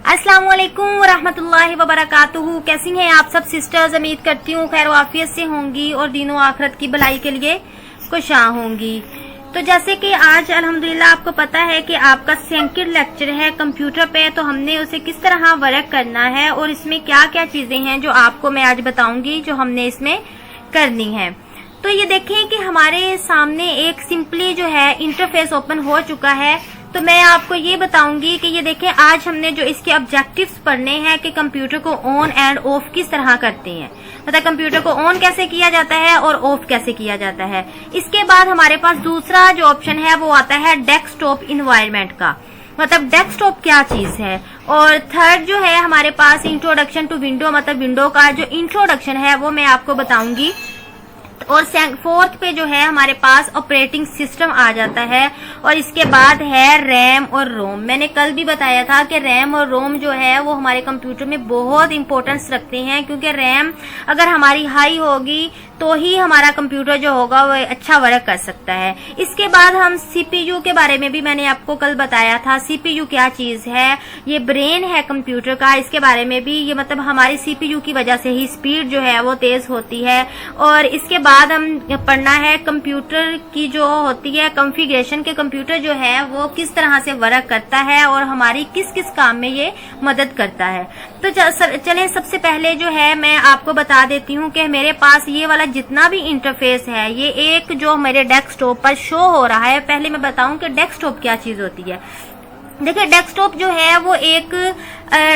अस्सलाम वालेकुम वरहमतुल्लाहि वबरकातुहू। कैसी हैं आप सब सिस्टर्स? उम्मीद करती हूँ खैर वाफियत से होंगी और दीनों आखिरत की भलाई के लिए खुशा होंगी। तो जैसे कि आज अल्हम्दुलिल्लाह आपको पता है कि आपका सेकंड लेक्चर है कंप्यूटर पे, तो हमने उसे किस तरह वर्क करना है और इसमें क्या क्या चीजें हैं जो आपको मैं आज बताऊंगी जो हमने इसमें करनी है। तो ये देखें कि हमारे सामने एक सिंपली जो है इंटरफेस ओपन हो चुका है। तो मैं आपको ये बताऊंगी कि ये देखें आज हमने जो इसके ऑब्जेक्टिव्स पढ़ने हैं कि कंप्यूटर को ऑन एंड ऑफ किस तरह करते हैं, मतलब कंप्यूटर को ऑन कैसे किया जाता है और ऑफ कैसे किया जाता है। इसके बाद हमारे पास दूसरा जो ऑप्शन है वो आता है डेस्कटॉप इन्वायरमेंट का, मतलब डेस्कटॉप क्या चीज है। और थर्ड जो है हमारे पास इंट्रोडक्शन टू विंडो, मतलब विंडो का जो इंट्रोडक्शन है वो मैं आपको बताऊंगी। और फोर्थ पे जो है हमारे पास ऑपरेटिंग सिस्टम आ जाता है। और इसके बाद है रैम और रोम। मैंने कल भी बताया था कि रैम और रोम जो है वो हमारे कंप्यूटर में बहुत इंपॉर्टेंस रखते हैं, क्योंकि रैम अगर हमारी हाई होगी तो ही हमारा कंप्यूटर जो होगा वो अच्छा वर्क कर सकता है। इसके बाद हम सीपीयू के बारे में भी मैंने आपको कल बताया था। सीपीयू क्या चीज है, ये ब्रेन है कंप्यूटर का। इसके बारे में भी ये मतलब हमारी सीपीयू की वजह से ही स्पीड जो है वो तेज होती है। और इसके बाद हम पढ़ना है कंप्यूटर की जो होती है कॉन्फ़िगरेशन के कंप्यूटर जो है वो किस तरह से वर्क करता है और हमारी किस किस काम में ये मदद करता है। तो चलें सबसे पहले जो है मैं आपको बता देती हूँ कि मेरे पास ये वाला जितना भी इंटरफेस है ये एक जो मेरे डेस्कटॉप पर शो हो रहा है। पहले मैं बताऊं कि डेस्कटॉप क्या चीज होती है। देखिए डेस्कटॉप जो है वो एक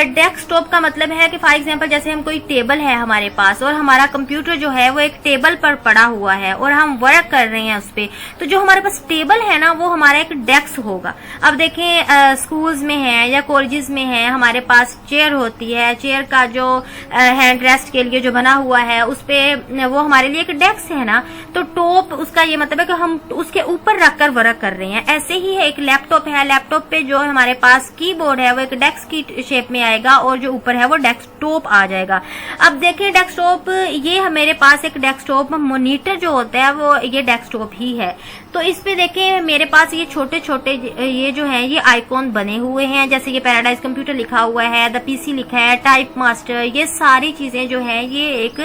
डेस्कटॉप का मतलब है कि फॉर एग्जांपल जैसे हम कोई टेबल है हमारे पास और हमारा कंप्यूटर जो है वो एक टेबल पर पड़ा हुआ है और हम वर्क कर रहे हैं उस पे, तो जो हमारे पास टेबल है ना वो हमारा एक डेस्क होगा। अब देखें स्कूल्स में है या कॉलेजेस में है हमारे पास चेयर होती है, चेयर का जो हैंड रेस्ट के लिए जो बना हुआ है उस पे वो हमारे लिए एक डेस्क है ना। तो टॉप उसका ये मतलब है कि हम उसके ऊपर रखकर वर्क कर रहे हैं। ऐसे ही है एक लैपटॉप है, लैपटॉप पे जो हमारे पास कीबोर्ड है वो एक डेस्क की शेप में आएगा और जो ऊपर है वो डेस्कटॉप आ जाएगा। अब देखिए डेस्कटॉप ये मेरे पास एक डेस्कटॉप मॉनिटर जो होता है वो ये डेस्कटॉप ही है। तो इस पे देखें मेरे पास ये छोटे छोटे ये जो है ये आइकॉन बने हुए हैं, जैसे ये पैराडाइज कंप्यूटर लिखा हुआ है, द पीसी लिखा है, टाइप मास्टर, ये सारी चीजें जो है ये एक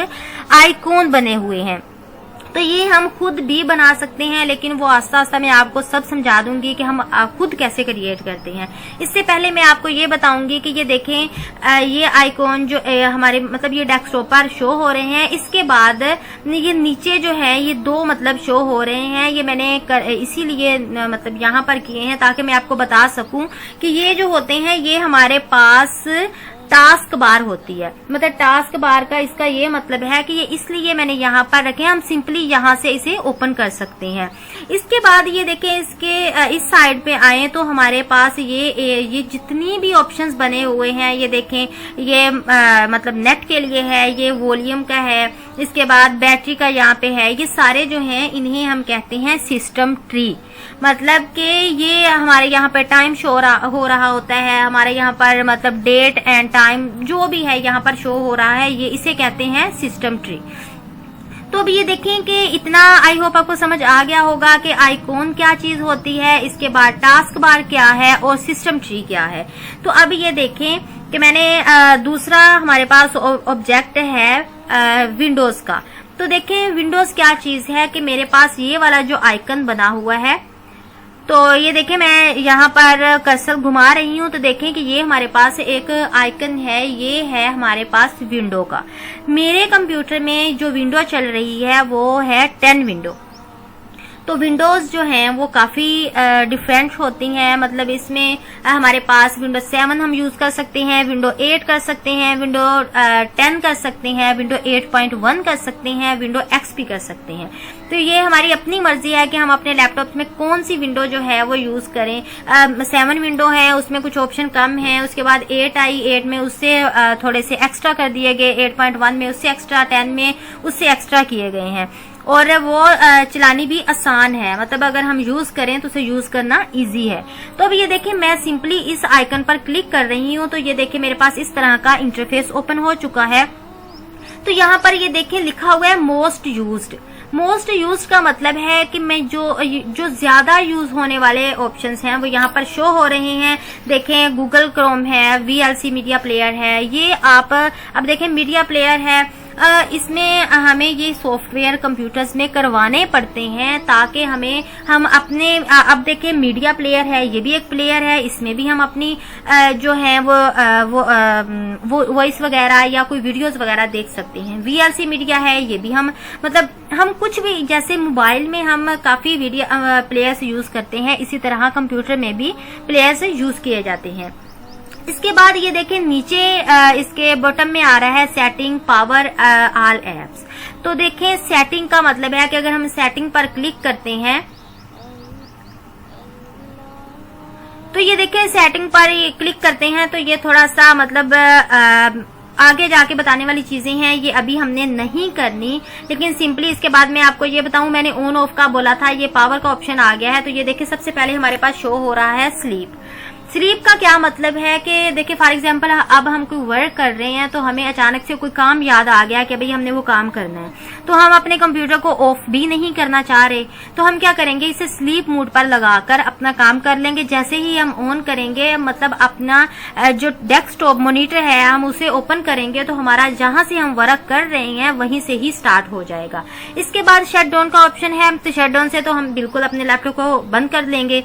आइकॉन बने हुए हैं। तो ये हम खुद भी बना सकते हैं, लेकिन वो आस्ता आस्ता मैं आपको सब समझा दूंगी कि हम खुद कैसे क्रिएट करते हैं। इससे पहले मैं आपको ये बताऊंगी कि ये देखें ये आइकॉन जो हमारे मतलब ये डेस्कटॉप पर शो हो रहे हैं। इसके बाद ये नीचे जो है ये दो मतलब शो हो रहे हैं। ये मैंने इसीलिए मतलब यहाँ पर किए हैं ताकि मैं आपको बता सकूं कि ये जो होते हैं ये हमारे पास टास्क बार होती है। मतलब टास्क बार का इसका ये मतलब है कि ये इसलिए मैंने यहाँ पर रखे, हम सिंपली यहाँ से इसे ओपन कर सकते हैं। इसके बाद ये देखें इसके इस साइड पे आए तो हमारे पास ये जितनी भी ऑप्शंस बने हुए हैं ये देखें ये मतलब नेट के लिए है, ये वॉल्यूम का है, इसके बाद बैटरी का यहाँ पे है। ये सारे जो हैं इन्हें हम कहते हैं सिस्टम ट्री। मतलब कि ये हमारे यहाँ पर टाइम शो हो रहा होता है, हमारे यहाँ पर मतलब डेट एंड टाइम जो भी है यहाँ पर शो हो रहा है, ये इसे कहते हैं सिस्टम ट्री। तो अब ये देखें कि इतना आई होप आपको समझ आ गया होगा कि आइकॉन क्या चीज होती है, इसके बाद टास्क बार क्या है और सिस्टम ट्री क्या है। तो अब ये देखें कि मैंने दूसरा हमारे पास ऑब्जेक्ट है विंडोज का। तो देखें विंडोज क्या चीज है कि मेरे पास ये वाला जो आइकन बना हुआ है, तो ये देखें मैं यहाँ पर कर्सर घुमा रही हूँ तो देखें कि ये हमारे पास एक आइकन है, ये है हमारे पास विंडो का। मेरे कंप्यूटर में जो विंडो चल रही है वो है 10 विंडो। तो विंडोज जो हैं वो काफी डिफरेंट होती हैं। मतलब इसमें हमारे पास विंडो 7 हम यूज कर सकते हैं, विंडो 8 कर सकते हैं, विंडो 10 कर सकते हैं, विंडो 8.1 कर सकते हैं, विंडो एक्सपी कर सकते हैं। तो ये हमारी अपनी मर्जी है कि हम अपने लैपटॉप में कौन सी विंडो जो है वो यूज करें। 7 विंडो है उसमें कुछ ऑप्शन कम है, उसके बाद 8 आई, 8 में उससे थोड़े से एक्स्ट्रा कर दिए गए, 8.1 में उससे एक्स्ट्रा, 10 में उससे एक्स्ट्रा किए गए हैं। और वो चलानी भी आसान है, मतलब अगर हम यूज करें तो उसे यूज करना इजी है। तो अब ये देखिए मैं सिंपली इस आइकन पर क्लिक कर रही हूँ तो ये देखिए मेरे पास इस तरह का इंटरफेस ओपन हो चुका है। तो यहाँ पर ये देखिए लिखा हुआ है मोस्ट यूज्ड। मोस्ट यूज्ड का मतलब है कि मैं जो ज्यादा यूज होने वाले ऑप्शंस हैं वो यहाँ पर शो हो रहे हैं। देखें गूगल क्रोम है, VLC मीडिया प्लेयर है, ये आप अब देखें मीडिया प्लेयर है। इसमें हमें ये सॉफ्टवेयर कंप्यूटर्स में करवाने पड़ते हैं ताकि हम अपने अब देखें मीडिया प्लेयर है, ये भी एक प्लेयर है, इसमें भी हम अपनी जो है वो वॉइस वगैरह या कोई वीडियोस वगैरह देख सकते हैं। VLC मीडिया है, ये भी हम कुछ भी जैसे मोबाइल में हम काफी वीडियो प्लेयर्स यूज करते हैं, इसी तरह कंप्यूटर में भी प्लेयर्स यूज किए जाते हैं। इसके बाद ये देखें नीचे इसके बॉटम में आ रहा है सेटिंग पावर ऑल एप्स। तो देखें सेटिंग का मतलब है कि अगर हम सेटिंग पर क्लिक करते हैं तो ये देखें सेटिंग पर क्लिक करते हैं तो ये थोड़ा सा मतलब आगे जाके बताने वाली चीजें हैं, ये अभी हमने नहीं करनी, लेकिन सिंपली इसके बाद मैं आपको ये बताऊं, मैंने ऑन ऑफ का बोला था, ये पावर का ऑप्शन आ गया है। तो ये देखिए सबसे पहले हमारे पास शो हो रहा है स्लीप। स्लीप का क्या मतलब है कि देखिए फॉर एग्जांपल अब हम कोई वर्क कर रहे हैं तो हमें अचानक से कोई काम याद आ गया कि भाई हमने वो काम करना है, तो हम अपने कंप्यूटर को ऑफ भी नहीं करना चाह रहे, तो हम क्या करेंगे, इसे स्लीप मोड पर लगाकर अपना काम कर लेंगे। जैसे ही हम ऑन करेंगे मतलब अपना जो डेस्कटॉप मॉनिटर है हम उसे ओपन करेंगे तो हमारा जहां से हम वर्क कर रहे हैं वहीं से ही स्टार्ट हो जाएगा। इसके बाद शट डाउन का ऑप्शन है, तो शट डाउन से तो हम बिल्कुल अपने लैपटॉप को बंद कर लेंगे।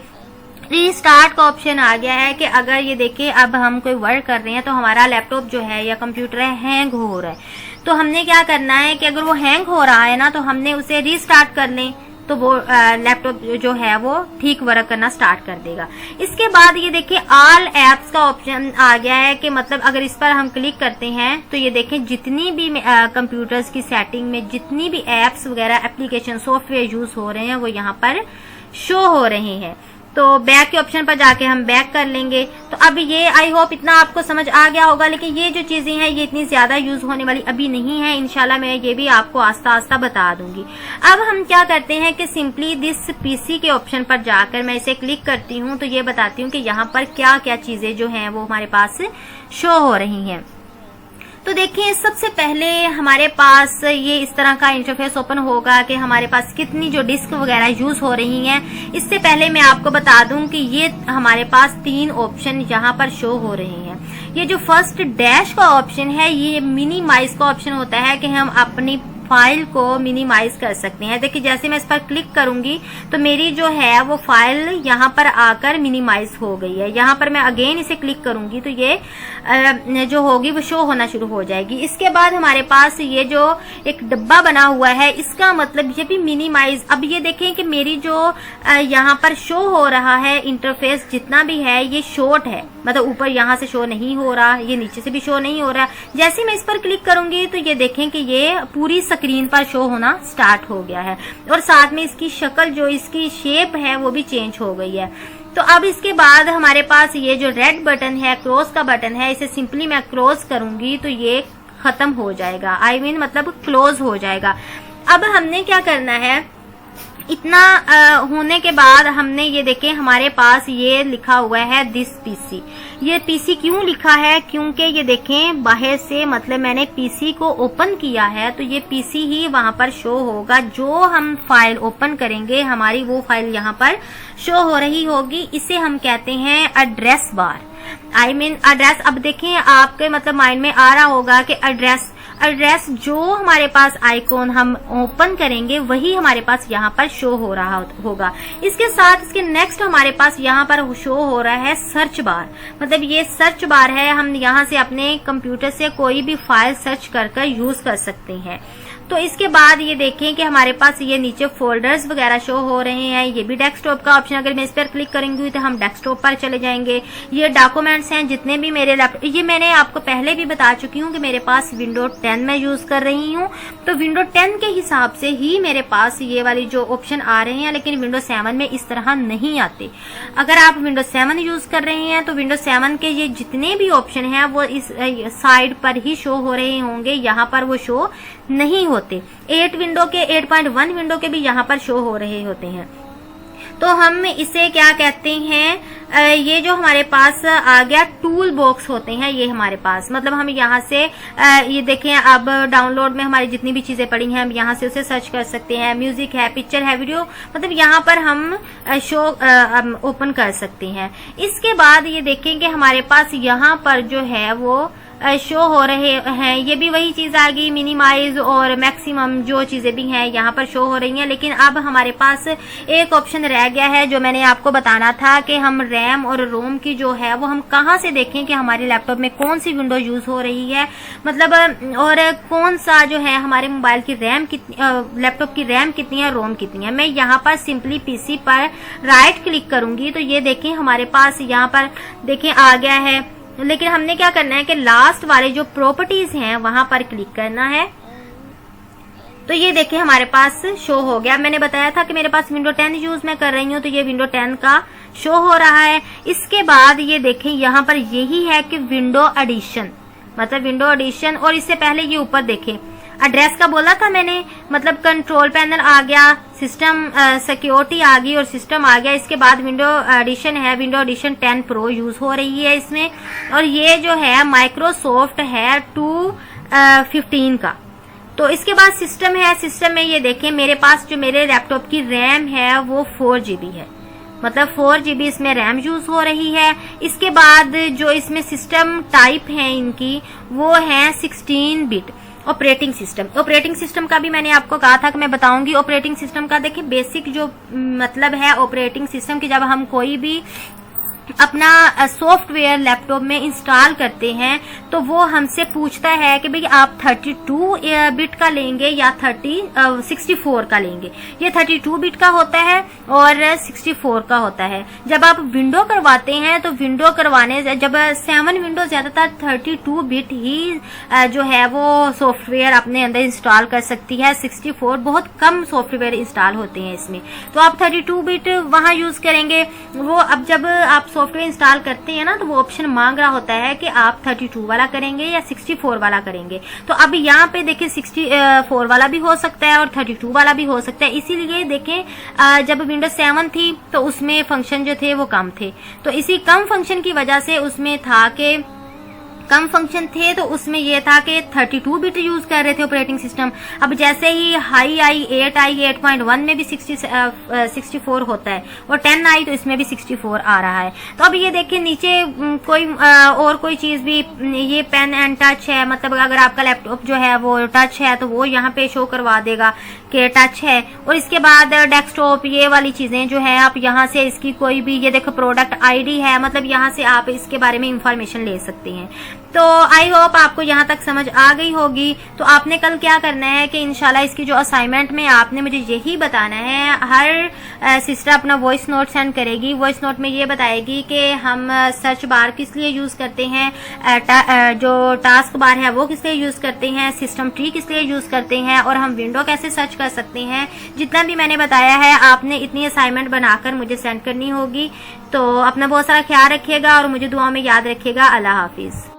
रीस्टार्ट का ऑप्शन आ गया है कि अगर ये देखिए अब हम कोई वर्क कर रहे हैं तो हमारा लैपटॉप जो है या कंप्यूटर है हैंग हो रहा है, तो हमने क्या करना है कि अगर वो हैंग हो रहा है ना तो हमने उसे रीस्टार्ट कर लें तो वो लैपटॉप जो है वो ठीक वर्क करना स्टार्ट कर देगा। इसके बाद ये देखिए ऑल एप्स का ऑप्शन आ गया है कि मतलब अगर इस पर हम क्लिक करते हैं तो ये देखें जितनी भी कंप्यूटर्स की सेटिंग में जितनी भी एप्स वगैरह एप्लीकेशन सॉफ्टवेयर यूज हो रहे हैं वो यहाँ पर शो हो रहे हैं। तो बैक के ऑप्शन पर जाके हम बैक कर लेंगे। तो अब ये आई होप इतना आपको समझ आ गया होगा, लेकिन ये जो चीजें हैं ये इतनी ज्यादा यूज होने वाली अभी नहीं है, इंशाल्लाह मैं ये भी आपको आस्ता आस्ता बता दूंगी। अब हम क्या करते हैं कि सिंपली दिस पीसी के ऑप्शन पर जाकर मैं इसे क्लिक करती हूँ तो ये बताती हूँ कि यहाँ पर क्या क्या चीजें जो हैं वो हमारे पास शो हो रही हैं। तो देखिए सबसे पहले हमारे पास ये इस तरह का इंटरफेस ओपन होगा कि हमारे पास कितनी जो डिस्क वगैरह यूज हो रही हैं। इससे पहले मैं आपको बता दूं कि ये हमारे पास 3 ऑप्शन यहाँ पर शो हो रहे हैं। ये जो फर्स्ट डैश का ऑप्शन है ये मिनिमाइज का ऑप्शन होता है कि हम अपनी फाइल को मिनिमाइज कर सकते हैं। देखिए जैसे मैं इस पर क्लिक करूंगी तो मेरी जो है वो फाइल यहाँ पर आकर मिनिमाइज हो गई है। यहाँ पर मैं अगेन इसे क्लिक करूंगी तो ये जो होगी वो शो होना शुरू हो जाएगी। इसके बाद हमारे पास ये जो एक डब्बा बना हुआ है इसका मतलब ये भी मिनिमाइज। अब ये देखें कि मेरी जो यहाँ पर शो हो रहा है इंटरफेस जितना भी है ये शॉर्ट है, मतलब ऊपर यहाँ से शो नहीं हो रहा, ये नीचे से भी शो नहीं हो रहा। जैसे मैं इस पर क्लिक करूंगी तो ये देखें कि ये पूरी स्क्रीन पर शो होना स्टार्ट हो गया है और साथ में इसकी शक्ल जो इसकी शेप है वो भी चेंज हो गई है। तो अब इसके बाद हमारे पास ये जो रेड बटन है क्रॉस का बटन है, इसे सिंपली मैं क्रॉस करूंगी तो ये खत्म हो जाएगा, मतलब क्लोज हो जाएगा। अब हमने क्या करना है, इतना होने के बाद हमने ये देखें हमारे पास ये लिखा हुआ है दिस पीसी। ये पीसी क्यों लिखा है, क्योंकि ये देखें बाहर से मतलब मैंने पीसी को ओपन किया है तो ये पीसी ही वहां पर शो होगा। जो हम फाइल ओपन करेंगे हमारी वो फाइल यहाँ पर शो हो रही होगी। इसे हम कहते हैं एड्रेस बार, एड्रेस। अब देखें आपके मतलब माइंड में आ रहा होगा कि एड्रेस जो हमारे पास आइकॉन हम ओपन करेंगे वही हमारे पास यहाँ पर शो हो रहा होगा। इसके साथ इसके नेक्स्ट हमारे पास यहाँ पर शो हो रहा है सर्च बार, मतलब ये सर्च बार है, हम यहाँ से अपने कंप्यूटर से कोई भी फाइल सर्च कर यूज कर सकते हैं। तो इसके बाद ये देखें कि हमारे पास ये नीचे फोल्डर्स वगैरह शो हो रहे हैं। ये भी डेस्कटॉप का ऑप्शन, अगर मैं इस पर क्लिक करेंगी तो हम डेस्कटॉप पर चले जाएंगे। ये डॉक्यूमेंट्स हैं जितने भी मेरे लैपटॉप, ये मैंने आपको पहले भी बता चुकी हूँ कि मेरे पास विंडो 10 में यूज कर रही हूँ, तो विंडो 10 के हिसाब से ही मेरे पास ये वाली जो ऑप्शन आ रहे हैं, लेकिन विंडो 7 में इस तरह नहीं आते। अगर आप विंडो 7 यूज कर रहे हैं तो विंडो 7 के ये जितने भी ऑप्शन हैं वो इस साइड पर ही शो हो रहे होंगे, यहाँ पर वो शो नहीं होते। 8 विंडो के 8.1 विंडो के भी यहाँ पर शो हो रहे होते हैं। तो हम इसे क्या कहते हैं, ये जो हमारे पास आ गया टूल बॉक्स होते हैं ये हमारे पास, मतलब हम यहाँ से ये देखें, अब डाउनलोड में हमारी जितनी भी चीजें पड़ी हैं हम यहाँ से उसे सर्च कर सकते हैं। म्यूजिक है, पिक्चर है, वीडियो, मतलब यहाँ पर हम शो ओपन कर सकते हैं। इसके बाद ये देखेंगे हमारे पास यहाँ पर जो है वो शो हो रहे हैं, ये भी वही चीज आ गई, मिनिमाइज और मैक्सिमम जो चीजें भी हैं यहाँ पर शो हो रही हैं। लेकिन अब हमारे पास एक ऑप्शन रह गया है जो मैंने आपको बताना था कि हम रैम और रोम की जो है वो हम कहाँ से देखें कि हमारे लैपटॉप में कौन सी विंडो यूज हो रही है, मतलब और कौन सा जो है हमारे मोबाइल की रैम कितनी, लैपटॉप की रैम कितनी है, रोम कितनी है। मैं यहाँ पर सिंपली पीसी पर राइट क्लिक करूंगी तो ये देखें हमारे पास यहाँ पर देखें आ गया है। लेकिन हमने क्या करना है कि लास्ट वाले जो प्रॉपर्टीज हैं वहां पर क्लिक करना है। तो ये देखिए हमारे पास शो हो गया। मैंने बताया था कि मेरे पास विंडो 10 यूज मैं कर रही हूँ, तो ये विंडो 10 का शो हो रहा है। इसके बाद ये देखें यहाँ पर यही है कि विंडो एडिशन, मतलब विंडो एडिशन, और इससे पहले ये ऊपर देखें एड्रेस का बोला था मैंने, मतलब कंट्रोल पैनल आ गया, सिस्टम सिक्योरिटी आ गई और सिस्टम आ गया। इसके बाद विंडो एडिशन है, विंडो एडिशन 10 प्रो यूज हो रही है इसमें, और ये जो है माइक्रोसॉफ्ट है 215 का। तो इसके बाद सिस्टम है, सिस्टम में ये देखें मेरे पास जो मेरे लैपटॉप की रैम है वो 4 GB है, मतलब 4 GB इसमें रैम यूज हो रही है। इसके बाद जो इसमें सिस्टम टाइप है इनकी वो है 16 bit operating system. Operating system का भी मैंने आपको कहा था कि मैं बताऊंगी। ऑपरेटिंग सिस्टम का देखिए बेसिक जो मतलब है ऑपरेटिंग सिस्टम की, जब हम कोई भी अपना सॉफ्टवेयर लैपटॉप में इंस्टॉल करते हैं तो वो हमसे पूछता है कि भाई आप 32 बिट का लेंगे या 64 का लेंगे। ये 32 बिट का होता है और 64 का होता है। जब आप विंडो करवाते हैं तो विंडो करवाने जब 7 विंडो ज्यादातर 32 बिट ही जो है वो सॉफ्टवेयर अपने अंदर इंस्टॉल कर सकती है। 64 बहुत कम सॉफ्टवेयर इंस्टॉल होते हैं इसमें, तो आप 32 बिट वहां यूज करेंगे। वो अब जब आप सॉफ्टवेयर इंस्टॉल करते हैं ना तो वो ऑप्शन मांग रहा होता है कि आप 32 वाला करेंगे या 64 वाला करेंगे। तो अब यहाँ पे देखिए 64 वाला भी हो सकता है और 32 वाला भी हो सकता है। इसीलिए देखें जब विंडोज 7 थी तो उसमें फंक्शन जो थे वो कम थे, तो इसी कम फंक्शन की वजह से उसमें था कि कम फंक्शन थे तो उसमें यह था कि 32 बिट यूज कर रहे थे ऑपरेटिंग सिस्टम। अब जैसे ही हाई आई 8 आई 8.1 में भी 64 होता है और 10 आई तो इसमें भी 64 आ रहा है। तो अब ये देखिए नीचे कोई और कोई चीज भी, ये पेन एंड टच है, मतलब अगर आपका लैपटॉप जो है वो टच है तो वो यहाँ पे शो करवा देगा कि टच है। और इसके बाद डेस्कटॉप, ये वाली चीजें जो है आप यहाँ से इसकी कोई भी, ये देखो प्रोडक्ट आईडी है, मतलब यहाँ से आप इसके बारे में इंफॉर्मेशन ले सकते हैं। तो आई होप आपको यहाँ तक समझ आ गई होगी। तो आपने कल क्या करना है कि इंशाल्लाह इसकी जो असाइनमेंट में आपने मुझे यही बताना है, हर सिस्टर अपना वॉइस नोट सेंड करेगी। वॉइस नोट में ये बताएगी कि हम सर्च बार किस लिए यूज करते हैं, जो टास्क बार है वो किस लिए यूज करते हैं, सिस्टम ट्री किस लिए यूज करते हैं, और हम विंडो कैसे सर्च कर सकते हैं। जितना भी मैंने बताया है आपने इतनी असाइनमेंट बनाकर मुझे सेंड करनी होगी। तो अपना बहुत सारा ख्याल रखिएगा और मुझे दुआ में याद रखिएगा। अल्लाह हाफिज।